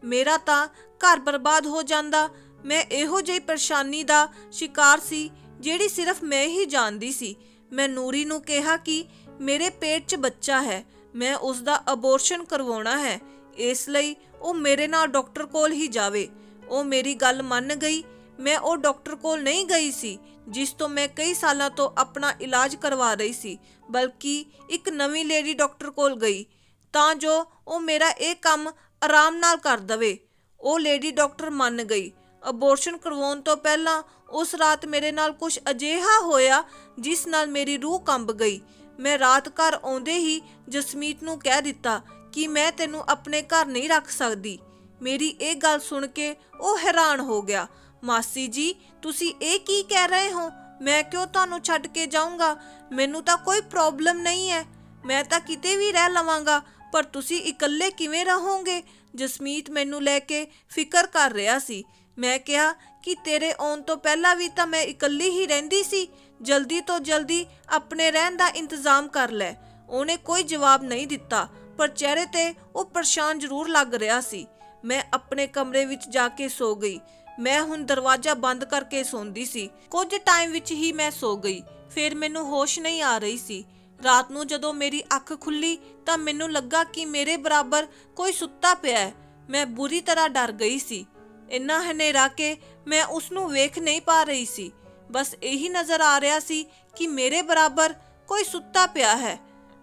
ਮੇਰਾ ਤਾਂ ਘਰ ਬਰਬਾਦ ਹੋ ਜਾਂਦਾ। ਮੈਂ ਇਹੋ ਜਿਹੀ ਪਰੇਸ਼ਾਨੀ ਦਾ ਸ਼ਿਕਾਰ ਸੀ ਜਿਹੜੀ ਸਿਰਫ ਮੈਂ ਹੀ ਜਾਣਦੀ ਸੀ। ਮੈਂ ਨੂਰੀ ਨੂੰ ਕਿਹਾ ਕਿ ਮੇਰੇ ਪੇਟ 'ਚ ਬੱਚਾ ਹੈ, ਮੈਂ ਉਸ ਦਾ ਅਬੋਰਸ਼ਨ ਕਰਵਾਉਣਾ ਹੈ, ਇਸ ਲਈ ਉਹ ਮੇਰੇ ਨਾਲ ਡਾਕਟਰ ਕੋਲ ਹੀ ਜਾਵੇ। ਉਹ ਮੇਰੀ ਗੱਲ ਮੰਨ ਗਈ। ਮੈਂ ਉਹ ਡਾਕਟਰ ਕੋਲ ਨਹੀਂ ਗਈ ਸੀ ਜਿਸ ਤੋਂ ਮੈਂ ਕਈ ਸਾਲਾਂ ਤੋਂ ਆਪਣਾ ਇਲਾਜ ਕਰਵਾ ਰਹੀ ਸੀ, ਬਲਕਿ ਇੱਕ ਨਵੀਂ ਲੇਡੀ ਡਾਕਟਰ ਕੋਲ ਗਈ ਤਾਂ ਜੋ ਉਹ ਮੇਰਾ ਇਹ ਕੰਮ ਆਰਾਮ ਨਾਲ ਕਰ ਦਵੇ। ਉਹ ਲੇਡੀ ਡਾਕਟਰ ਮੰਨ ਗਈ। ਅਬੋਰਸ਼ਨ ਕਰਵਾਉਣ ਤੋਂ ਪਹਿਲਾਂ ਉਸ ਰਾਤ ਮੇਰੇ ਨਾਲ ਕੁਝ ਅਜਿਹਾ ਹੋਇਆ ਜਿਸ ਨਾਲ ਮੇਰੀ ਰੂਹ ਕੰਬ ਗਈ। ਮੈਂ ਰਾਤ ਘਰ ਆਉਂਦੇ ਹੀ ਜਸਮੀਤ ਨੂੰ ਕਹਿ ਦਿੱਤਾ ਕਿ ਮੈਂ ਤੈਨੂੰ ਆਪਣੇ ਘਰ ਨਹੀਂ ਰੱਖ ਸਕਦੀ। ਮੇਰੀ ਇਹ ਗੱਲ ਸੁਣ ਕੇ ਉਹ ਹੈਰਾਨ ਹੋ ਗਿਆ। ਮਾਸੀ ਜੀ, ਤੁਸੀਂ ਇਹ ਕੀ ਕਹਿ ਰਹੇ ਹੋ? ਮੈਂ ਕਿਉਂ ਤੁਹਾਨੂੰ ਛੱਡ ਕੇ ਜਾਊਂਗਾ? ਮੈਨੂੰ ਤਾਂ ਕੋਈ ਪ੍ਰੋਬਲਮ ਨਹੀਂ ਹੈ, ਮੈਂ ਤਾਂ ਕਿਤੇ ਵੀ ਰਹਿ ਲਵਾਂਗਾ, ਪਰ ਤੁਸੀਂ ਇਕੱਲੇ ਕਿਵੇਂ ਰਹੋਗੇ? ਜਸਮੀਤ ਮੈਨੂੰ ਲੈ ਕੇ ਫਿਕਰ ਕਰ ਰਿਹਾ ਸੀ। ਮੈਂ ਕਿਹਾ ਕਿ ਤੇਰੇ ਆਉਣ ਤੋਂ ਪਹਿਲਾਂ ਵੀ ਤਾਂ ਮੈਂ ਇਕੱਲੀ ਹੀ ਰਹਿੰਦੀ ਸੀ, ਜਲਦੀ ਤੋਂ ਜਲਦੀ ਆਪਣੇ ਰਹਿਣ ਦਾ ਇੰਤਜ਼ਾਮ ਕਰ ਲੈ। ਉਹਨੇ ਕੋਈ ਜਵਾਬ ਨਹੀਂ ਦਿੱਤਾ, ਪਰ ਚਿਹਰੇ ਤੇ ਉਹ ਪਰੇਸ਼ਾਨ ਜ਼ਰੂਰ ਲੱਗ ਰਿਹਾ ਸੀ। ਮੈਂ ਆਪਣੇ ਕਮਰੇ ਵਿੱਚ ਜਾ ਕੇ ਸੋ ਗਈ। ਮੈਂ ਹੁਣ ਦਰਵਾਜ਼ਾ ਬੰਦ ਕਰਕੇ ਸੌਂਦੀ ਸੀ। ਕੁਝ ਟਾਈਮ ਵਿੱਚ ਹੀ ਮੈਂ ਸੋ ਗਈ। ਫਿਰ ਮੈਨੂੰ ਹੋਸ਼ ਨਹੀਂ ਆ ਰਹੀ ਸੀ। ਰਾਤ ਨੂੰ ਜਦੋਂ ਮੇਰੀ ਅੱਖ ਖੁੱਲੀ ਤਾਂ ਮੈਨੂੰ ਲੱਗਾ ਕਿ ਮੇਰੇ ਬਰਾਬਰ ਕੋਈ ਸੁੱਤਾ ਪਿਆ ਹੈ। ਮੈਂ ਬੁਰੀ ਤਰ੍ਹਾਂ ਡਰ ਗਈ ਸੀ। ਇੰਨਾ ਹਨੇਰਾ ਕਿ ਮੈਂ ਉਸ ਨੂੰ ਵੇਖ ਨਹੀਂ ਪਾ ਰਹੀ ਸੀ। ਬਸ ਇਹੀ ਨਜ਼ਰ ਆ ਰਿਹਾ ਸੀ ਕਿ ਮੇਰੇ ਬਰਾਬਰ ਕੋਈ ਸੁੱਤਾ ਪਿਆ ਹੈ।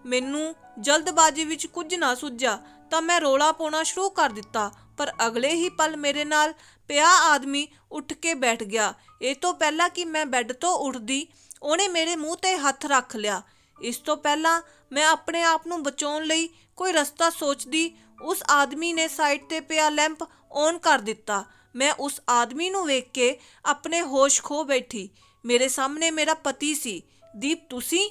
ਮੈਨੂੰ ਜਲਦਬਾਜ਼ੀ ਵਿੱਚ ਕੁਝ ਨਾ ਸੁੱਝਾ ਤਾਂ ਮੈਂ ਰੋਲਾ ਪਾਉਣਾ ਸ਼ੁਰੂ ਕਰ ਦਿੱਤਾ, ਪਰ ਅਗਲੇ ਹੀ ਪਲ ਮੇਰੇ ਨਾਲ ਪਿਆ ਆਦਮੀ ਉੱਠ ਕੇ ਬੈਠ ਗਿਆ। ਇਹ ਤੋਂ ਪਹਿਲਾਂ ਕਿ ਮੈਂ ਬੈੱਡ ਤੋਂ ਉੱਠਦੀ, ਉਹਨੇ ਮੇਰੇ ਮੂੰਹ ਤੇ ਹੱਥ ਰੱਖ ਲਿਆ। ਇਸ ਤੋਂ ਪਹਿਲਾਂ ਮੈਂ ਆਪਣੇ ਆਪ ਨੂੰ ਬਚਾਉਣ ਲਈ ਕੋਈ ਰਸਤਾ ਸੋਚਦੀ, ਉਸ ਆਦਮੀ ਨੇ ਸਾਈਡ ਤੇ ਪਿਆ ਲੈਂਪ ਔਨ ਕਰ ਦਿੱਤਾ। ਮੈਂ ਉਸ ਆਦਮੀ ਨੂੰ ਵੇਖ ਕੇ ਆਪਣੇ ਹੋਸ਼ ਖੋ ਬੈਠੀ। ਮੇਰੇ ਸਾਹਮਣੇ ਮੇਰਾ ਪਤੀ ਸੀ। ਦੀਪ, ਤੁਸੀਂ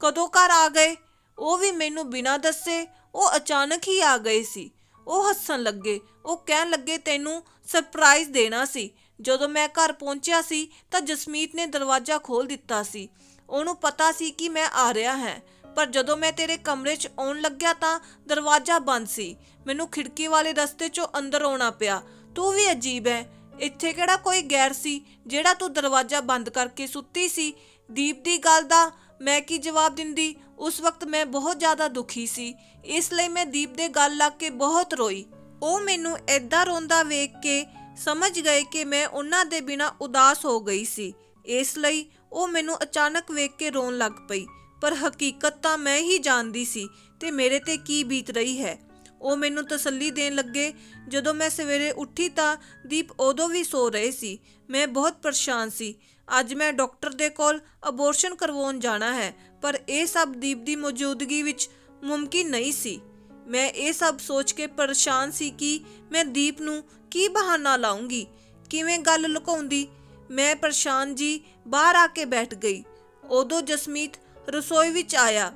ਕਦੋਂ ਘਰ ਆ ਗਏ? ਉਹ ਵੀ ਮੈਨੂੰ ਬਿਨਾਂ ਦੱਸੇ। ਉਹ ਅਚਾਨਕ ਹੀ ਆ ਗਏ ਸੀ। ਉਹ ਹੱਸਣ ਲੱਗੇ। ਉਹ ਕਹਿਣ ਲੱਗੇ ਤੈਨੂੰ ਸਰਪ੍ਰਾਈਜ਼ ਦੇਣਾ ਸੀ। ਜਦੋਂ ਮੈਂ ਘਰ ਪਹੁੰਚਿਆ ਸੀ ਤਾਂ ਜਸਮੀਤ ਨੇ ਦਰਵਾਜ਼ਾ ਖੋਲ੍ਹ ਦਿੱਤਾ ਸੀ। ਉਹਨੂੰ ਪਤਾ ਸੀ ਕਿ ਮੈਂ ਆ ਰਿਹਾ ਹਾਂ, ਪਰ ਜਦੋਂ ਮੈਂ ਤੇਰੇ ਕਮਰੇ 'ਚ ਆਉਣ ਲੱਗਿਆ ਤਾਂ ਦਰਵਾਜ਼ਾ ਬੰਦ ਸੀ। ਮੈਨੂੰ ਖਿੜਕੀ ਵਾਲੇ ਰਸਤੇ 'ਚੋਂ ਅੰਦਰ ਆਉਣਾ ਪਿਆ। ਤੂੰ ਵੀ ਅਜੀਬ ਹੈ। ਇੱਥੇ ਕਿਹੜਾ ਕੋਈ ਗੈਰ ਸੀ ਜਿਹੜਾ ਤੂੰ ਦਰਵਾਜ਼ਾ ਬੰਦ ਕਰਕੇ ਸੁੱਤੀ ਸੀ? ਦੀਪ ਦੀ ਗੱਲ ਦਾ ਮੈਂ ਕੀ ਜਵਾਬ ਦਿੰਦੀ? ਉਸ ਵਕਤ ਮੈਂ ਬਹੁਤ ਜ਼ਿਆਦਾ ਦੁਖੀ ਸੀ, ਇਸ ਲਈ ਮੈਂ ਦੀਪ ਦੇ ਗੱਲ ਲੱਗ ਕੇ ਬਹੁਤ ਰੋਈ। ਉਹ ਮੈਨੂੰ ਏਦਾਂ ਰੋਂਦਾ ਵੇਖ ਕੇ ਸਮਝ ਗਏ ਕਿ ਮੈਂ ਉਹਨਾਂ ਦੇ ਬਿਨਾਂ ਉਦਾਸ ਹੋ ਗਈ ਸੀ, ਇਸ ਲਈ ਉਹ ਮੈਨੂੰ ਅਚਾਨਕ ਵੇਖ ਕੇ ਰੋਣ ਲੱਗ ਪਈ। ਪਰ ਹਕੀਕਤ ਤਾਂ ਮੈਂ ਹੀ ਜਾਣਦੀ ਸੀ ਤੇ ਮੇਰੇ ਤੇ ਕੀ ਬੀਤ ਰਹੀ ਹੈ। ਉਹ ਮੈਨੂੰ ਤਸੱਲੀ ਦੇਣ ਲੱਗੇ। ਜਦੋਂ ਮੈਂ ਸਵੇਰੇ ਉੱਠੀ ਤਾਂ ਦੀਪ ਉਦੋਂ ਵੀ ਸੋ ਰਹੇ ਸੀ। ਮੈਂ ਬਹੁਤ ਪਰੇਸ਼ਾਨ ਸੀ। ਅੱਜ ਮੈਂ ਡਾਕਟਰ ਦੇ ਕੋਲ ਅਬੋਰਸ਼ਨ ਕਰਵਾਉਣ ਜਾਣਾ ਹੈ, ਪਰ ਇਹ ਸਭ ਦੀਪ ਦੀ ਮੌਜੂਦਗੀ ਵਿੱਚ ਮੁਮਕਿਨ ਨਹੀਂ ਸੀ। ਮੈਂ ਇਹ ਸਭ ਸੋਚ ਕੇ ਪਰੇਸ਼ਾਨ ਸੀ ਕਿ ਮੈਂ ਦੀਪ ਨੂੰ ਕੀ ਬਹਾਨਾ ਲਾਉਂਗੀ, ਕਿਵੇਂ ਗੱਲ ਲੁਕਾਉਂਦੀ। ਮੈਂ ਪਰੇਸ਼ਾਨ ਜੀ ਬਾਹਰ ਆ ਕੇ ਬੈਠ ਗਈ। ਉਦੋਂ ਜਸਮੀਤ ਰਸੋਈ ਵਿੱਚ ਆਇਆ।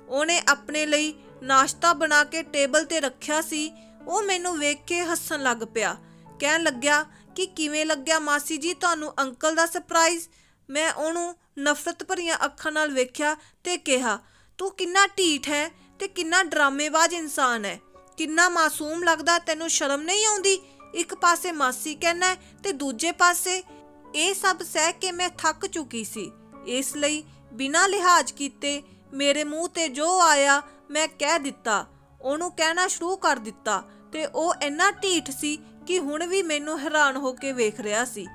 ਉਹਨੇ ਆਪਣੇ ਲਈ ਨਾਸ਼ਤਾ ਬਣਾ ਕੇ ਟੇਬਲ ਤੇ ਰੱਖਿਆ ਸੀ। ਉਹ ਮੈਨੂੰ ਵੇਖ ਕੇ ਹੱਸਣ ਲੱਗ ਪਿਆ। ਕਹਿਣ ਲੱਗਿਆ ਕਿ ਕਿਵੇਂ ਲੱਗਿਆ ਮਾਸੀ ਜੀ ਤੁਹਾਨੂੰ ਅੰਕਲ ਦਾ ਸਰਪ੍ਰਾਈਜ਼? ਮੈਂ ਉਹਨੂੰ ਨਫ਼ਰਤ ਭਰੀਆਂ ਅੱਖਾਂ ਨਾਲ ਵੇਖਿਆ ਤੇ ਕਿਹਾ, ਤੂੰ ਕਿੰਨਾ ਢੀਠ ਹੈ ਤੇ ਕਿੰਨਾ ਡਰਾਮੇਬਾਜ਼ ਇਨਸਾਨ ਹੈ। ਕਿੰਨਾ ਮਾਸੂਮ ਲੱਗਦਾ, ਤੈਨੂੰ ਸ਼ਰਮ ਨਹੀਂ ਆਉਂਦੀ? ਇੱਕ ਪਾਸੇ ਮਾਸੀ ਕਹਿਣਾ ਤੇ ਦੂਜੇ ਪਾਸੇ। ਇਹ ਸਭ ਸਹਿ ਕੇ ਮੈਂ ਥੱਕ ਚੁੱਕੀ ਸੀ, ਇਸ ਲਈ ਬਿਨਾਂ ਲਿਹਾਜ਼ ਕੀਤੇ ਮੇਰੇ ਮੂੰਹ ਤੇ ਜੋ ਆਇਆ ਮੈਂ ਕਹਿ ਦਿੱਤਾ। ਉਹਨੂੰ ਕਹਿਣਾ ਸ਼ੁਰੂ ਕਰ ਦਿੱਤਾ ਤੇ ਉਹ ਇੰਨਾ ਢੀਠ ਸੀ ਕਿ ਹੁਣ ਵੀ ਮੈਨੂੰ ਹੈਰਾਨ ਹੋ ਕੇ ਵੇਖ ਰਿਹਾ ਸੀ।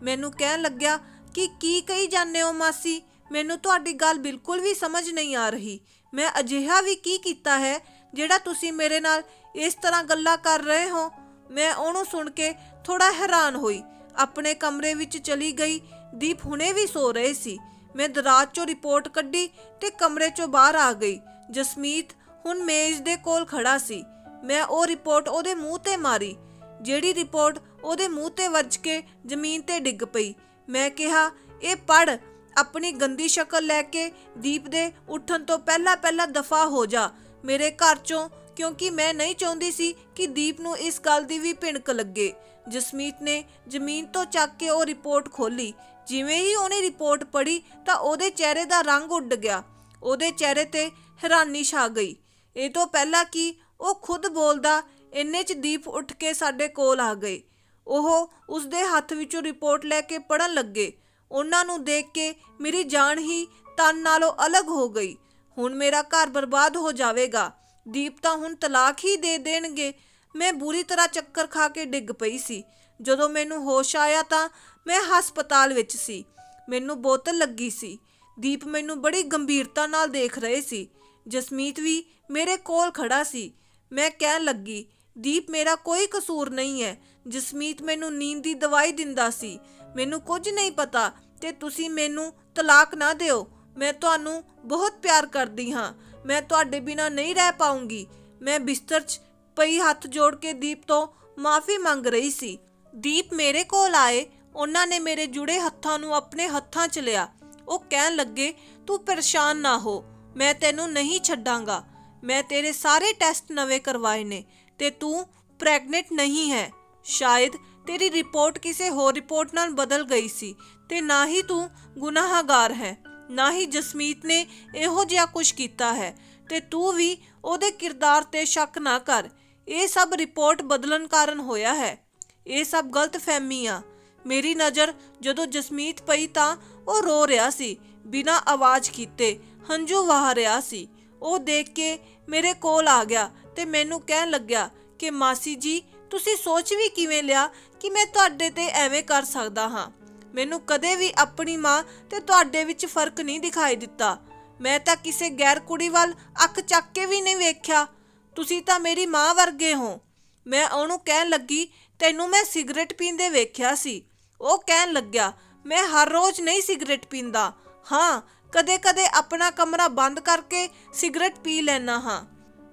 ਮੈਨੂੰ ਕਹਿਣ ਲੱਗਿਆ ਕਿ ਕੀ ਕਹੀ ਜਾਂਦੇ ਹੋ ਮਾਸੀ? ਮੈਨੂੰ ਤੁਹਾਡੀ ਗੱਲ ਬਿਲਕੁਲ ਵੀ ਸਮਝ ਨਹੀਂ ਆ ਰਹੀ। ਮੈਂ ਅਜਿਹਾ ਵੀ ਕੀ ਕੀਤਾ ਹੈ ਜਿਹੜਾ ਤੁਸੀਂ ਮੇਰੇ ਨਾਲ ਇਸ ਤਰ੍ਹਾਂ ਗੱਲਾਂ ਕਰ ਰਹੇ ਹੋ? ਮੈਂ ਉਹਨੂੰ ਸੁਣ ਕੇ ਥੋੜਾ ਹੈਰਾਨ ਹੋਈ। ਆਪਣੇ ਕਮਰੇ ਵਿੱਚ ਚਲੀ ਗਈ। ਦੀਪ ਹੁਣੇ ਵੀ ਸੋ ਰਹੇ ਸੀ। ਮੈਂ ਦਰਾਜ਼ 'ਚੋਂ ਰਿਪੋਰਟ ਕੱਢੀ ਤੇ ਕਮਰੇ 'ਚੋਂ ਬਾਹਰ ਆ ਗਈ। ਜਸਮੀਤ ਹੁਣ ਮੇਜ਼ ਦੇ ਕੋਲ ਖੜਾ ਸੀ। ਮੈਂ ਉਹ ਰਿਪੋਰਟ ਉਹਦੇ ਮੂੰਹ ਤੇ ਮਾਰੀ, ਜਿਹੜੀ ਰਿਪੋਰਟ ਉਹਦੇ ਮੂੰਹ ਤੇ ਵੱਜ ਕੇ ਜ਼ਮੀਨ ਤੇ ਡਿੱਗ ਪਈ। ਮੈਂ ਕਿਹਾ, ਇਹ ਪੜ੍ਹ। ਆਪਣੀ ਗੰਦੀ ਸ਼ਕਲ ਲੈ ਕੇ ਦੀਪ ਦੇ ਉੱਠਣ ਤੋਂ ਪਹਿਲਾਂ ਦਫਾ ਹੋ ਜਾ ਮੇਰੇ ਘਰ 'ਚੋਂ, ਕਿਉਂਕਿ ਮੈਂ ਨਹੀਂ ਚਾਹੁੰਦੀ ਸੀ ਕਿ ਦੀਪ ਨੂੰ ਇਸ ਗੱਲ ਦੀ ਵੀ ਭਿਣਕ ਲੱਗੇ। ਜਸਮੀਤ ਨੇ ਜ਼ਮੀਨ ਤੋਂ ਚੱਕ ਕੇ ਉਹ ਰਿਪੋਰਟ ਖੋਲ੍ਹੀ। ਜਿਵੇਂ ਹੀ ਉਹਨੇ ਰਿਪੋਰਟ ਪੜ੍ਹੀ ਤਾਂ ਉਹਦੇ ਚਿਹਰੇ ਦਾ ਰੰਗ ਉੱਡ ਗਿਆ। ਉਹਦੇ ਚਿਹਰੇ ਤੇ ਹੈਰਾਨੀ ਛਾ ਗਈ। ਇਹ ਤੋਂ ਪਹਿਲਾਂ ਕਿ ਉਹ ਖੁਦ ਬੋਲਦਾ, ਇੰਨੇ 'ਚ ਦੀਪ ਉੱਠ ਕੇ ਸਾਡੇ ਕੋਲ ਆ ਗਏ। ਉਹ ਉਸਦੇ ਹੱਥ ਵਿੱਚੋਂ ਰਿਪੋਰਟ ਲੈ ਕੇ ਪੜ੍ਹਨ ਲੱਗੇ। ਉਹਨਾਂ ਨੂੰ ਦੇਖ ਕੇ ਮੇਰੀ ਜਾਨ ਹੀ ਤਨ ਨਾਲੋਂ ਅਲੱਗ ਹੋ ਗਈ। ਹੁਣ ਮੇਰਾ ਘਰ ਬਰਬਾਦ ਹੋ ਜਾਵੇਗਾ। ਦੀਪ ਤਾਂ ਹੁਣ ਤਲਾਕ ਹੀ ਦੇ ਦੇਣਗੇ। ਮੈਂ ਬੁਰੀ ਤਰ੍ਹਾਂ ਚੱਕਰ ਖਾ ਕੇ ਡਿੱਗ ਪਈ ਸੀ। ਜਦੋਂ ਮੈਨੂੰ ਹੋਸ਼ ਆਇਆ ਤਾਂ ਮੈਂ ਹਸਪਤਾਲ ਵਿੱਚ ਸੀ। ਮੈਨੂੰ ਬੋਤਲ ਲੱਗੀ ਸੀ। ਦੀਪ ਮੈਨੂੰ ਬੜੀ ਗੰਭੀਰਤਾ ਨਾਲ ਦੇਖ ਰਹੇ ਸੀ। ਜਸਮੀਤ ਵੀ ਮੇਰੇ ਕੋਲ ਖੜਾ ਸੀ। ਮੈਂ ਕਹਿਣ ਲੱਗੀ, ਦੀਪ ਮੇਰਾ ਕੋਈ ਕਸੂਰ ਨਹੀਂ ਹੈ। ਜਸਮੀਤ ਮੈਨੂੰ ਨੀਂਦ ਦੀ ਦਵਾਈ ਦਿੰਦਾ ਸੀ। ਮੈਨੂੰ ਕੁਝ ਨਹੀਂ ਪਤਾ ਤੇ ਤੁਸੀਂ ਮੈਨੂੰ ਤਲਾਕ ਨਾ ਦਿਓ। ਮੈਂ ਤੁਹਾਨੂੰ ਬਹੁਤ ਪਿਆਰ ਕਰਦੀ ਹਾਂ। ਮੈਂ ਤੁਹਾਡੇ ਬਿਨਾਂ ਨਹੀਂ ਰਹਿ ਪਾਉਂਗੀ। ਮੈਂ ਬਿਸਤਰ 'ਚ ਪਈ ਹੱਥ ਜੋੜ ਕੇ ਦੀਪ ਤੋਂ ਮਾਫੀ ਮੰਗ ਰਹੀ ਸੀ। ਦੀਪ ਮੇਰੇ ਕੋਲ ਆਏ। ਉਹਨਾਂ ਨੇ ਮੇਰੇ ਜੁੜੇ ਹੱਥਾਂ ਨੂੰ ਆਪਣੇ ਹੱਥਾਂ 'ਚ ਲਿਆ। ਉਹ ਕਹਿਣ ਲੱਗੇ, ਤੂੰ ਪਰੇਸ਼ਾਨ ਨਾ ਹੋ, ਮੈਂ ਤੈਨੂੰ ਨਹੀਂ ਛੱਡਾਂਗਾ। ਮੈਂ ਤੇਰੇ ਸਾਰੇ ਟੈਸਟ ਨਵੇਂ ਕਰਵਾਏ ਨੇ ਤੇ ਤੂੰ ਪ੍ਰੈਗਨੈਂਟ ਨਹੀਂ ਹੈ। ਸ਼ਾਇਦ ਤੇਰੀ ਰਿਪੋਰਟ ਕਿਸੇ ਹੋਰ ਰਿਪੋਰਟ ਨਾਲ ਬਦਲ ਗਈ ਸੀ ਤੇ ਨਾ ਹੀ ਤੂੰ ਗੁਨਾਹਗਾਰ ਹੈ, ਨਾ ਹੀ ਜਸਮੀਤ ਨੇ ਇਹੋ ਜਿਹਾ ਕੁਝ ਕੀਤਾ ਹੈ ਤੇ ਤੂੰ ਵੀ ਉਹਦੇ ਕਿਰਦਾਰ ਤੇ ਸ਼ੱਕ ਨਾ ਕਰ। ਇਹ ਸਭ ਰਿਪੋਰਟ ਬਦਲਣ ਕਾਰਨ ਹੋਇਆ ਹੈ। ਇਹ ਸਭ ਗਲਤਫਹਿਮੀ ਆ। ਮੇਰੀ ਨਜ਼ਰ ਜਦੋਂ ਜਸਮੀਤ ਪਈ ਤਾਂ ਉਹ ਰੋ ਰਿਹਾ ਸੀ, ਬਿਨਾਂ ਆਵਾਜ਼ ਕੀਤੇ ਹੰਝੂ ਵਹਾ ਰਿਹਾ ਸੀ। ਉਹ ਦੇਖ ਕੇ ਮੇਰੇ ਕੋਲ ਆ ਗਿਆ ਤੇ ਮੈਨੂੰ ਕਹਿਣ ਲੱਗਿਆ ਕਿ ਮਾਸੀ ਜੀ, ਤੁਸੀਂ ਸੋਚ ਵੀ ਕਿਵੇਂ ਲਿਆ ਕਿ ਮੈਂ ਤੁਹਾਡੇ ਤੇ ਐਵੇਂ ਕਰ ਸਕਦਾ ਹਾਂ? ਮੈਨੂੰ ਕਦੇ ਵੀ ਆਪਣੀ ਮਾਂ ਤੇ ਤੁਹਾਡੇ ਵਿੱਚ ਫਰਕ ਨਹੀਂ ਦਿਖਾਈ ਦਿੱਤਾ। ਮੈਂ ਤਾਂ ਕਿਸੇ ਗੈਰ ਕੁੜੀ ਵੱਲ ਅੱਖ ਚੱਕ ਕੇ ਵੀ ਨਹੀਂ ਵੇਖਿਆ। ਤੁਸੀਂ ਤਾਂ ਮੇਰੀ ਮਾਂ ਵਰਗੇ ਹੋ। ਮੈਂ ਉਹਨੂੰ ਕਹਿਣ ਲੱਗੀ, ਤੈਨੂੰ ਮੈਂ ਸਿਗਰਟ ਪੀਂਦੇ ਵੇਖਿਆ ਸੀ। ਉਹ ਕਹਿਣ ਲੱਗਿਆ, ਮੈਂ ਹਰ ਰੋਜ਼ ਨਹੀਂ ਸਿਗਰਟ ਪੀਂਦਾ, ਹਾਂ ਕਦੇ ਕਦੇ ਆਪਣਾ ਕਮਰਾ ਬੰਦ ਕਰਕੇ ਸਿਗਰਟ ਪੀ ਲੈਣਾ ਹਾਂ।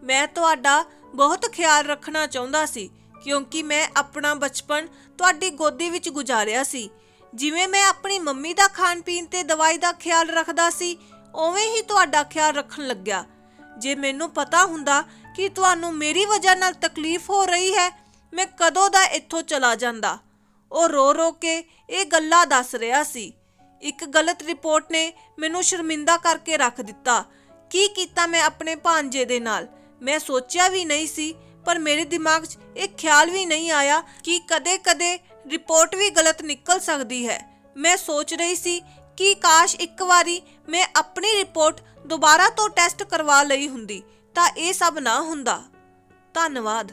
ਮੈਂ ਤੁਹਾਡਾ ਬਹੁਤ ਖਿਆਲ ਰੱਖਣਾ ਚਾਹੁੰਦਾ ਸੀ ਕਿਉਂਕਿ ਮੈਂ ਆਪਣਾ ਬਚਪਨ ਤੁਹਾਡੀ ਗੋਦੀ ਵਿੱਚ ਗੁਜ਼ਾਰਿਆ ਸੀ। ਜਿਵੇਂ ਮੈਂ ਆਪਣੀ ਮੰਮੀ ਦਾ ਖਾਣ ਪੀਣ ਤੇ ਦਵਾਈ ਦਾ ਖਿਆਲ ਰੱਖਦਾ ਸੀ, ਉਵੇਂ ਹੀ ਤੁਹਾਡਾ ਖਿਆਲ ਰੱਖਣ ਲੱਗਿਆ। ਜੇ ਮੈਨੂੰ ਪਤਾ ਹੁੰਦਾ ਕਿ ਤੁਹਾਨੂੰ ਮੇਰੀ ਵਜ੍ਹਾ ਨਾਲ ਤਕਲੀਫ ਹੋ ਰਹੀ ਹੈ, ਮੈਂ ਕਦੋਂ ਦਾ ਇੱਥੋਂ ਚਲਾ ਜਾਂਦਾ। ਉਹ ਰੋ ਰੋ ਕੇ ਇਹ ਗੱਲਾਂ ਦੱਸ ਰਿਹਾ ਸੀ। ਇੱਕ ਗਲਤ ਰਿਪੋਰਟ ਨੇ ਮੈਨੂੰ ਸ਼ਰਮਿੰਦਾ ਕਰਕੇ ਰੱਖ ਦਿੱਤਾ। ਕੀ ਕੀਤਾ ਮੈਂ ਆਪਣੇ ਭਾਂਜੇ ਦੇ ਨਾਲ? ਮੈਂ ਸੋਚਿਆ ਵੀ ਨਹੀਂ ਸੀ, ਪਰ ਮੇਰੇ ਦਿਮਾਗ 'ਚ ਇਹ ਖਿਆਲ ਵੀ ਨਹੀਂ ਆਇਆ ਕਿ ਕਦੇ-ਕਦੇ ਰਿਪੋਰਟ ਵੀ ਗਲਤ ਨਿਕਲ ਸਕਦੀ ਹੈ। ਮੈਂ ਸੋਚ ਰਹੀ ਸੀ ਕਿ ਕਾਸ਼ ਇੱਕ ਵਾਰੀ ਮੈਂ ਆਪਣੀ ਰਿਪੋਰਟ ਦੁਬਾਰਾ ਤੋਂ ਟੈਸਟ ਕਰਵਾ ਲਈ ਹੁੰਦੀ ਤਾਂ ਇਹ ਸਭ ਨਾ ਹੁੰਦਾ। ਧੰਨਵਾਦ।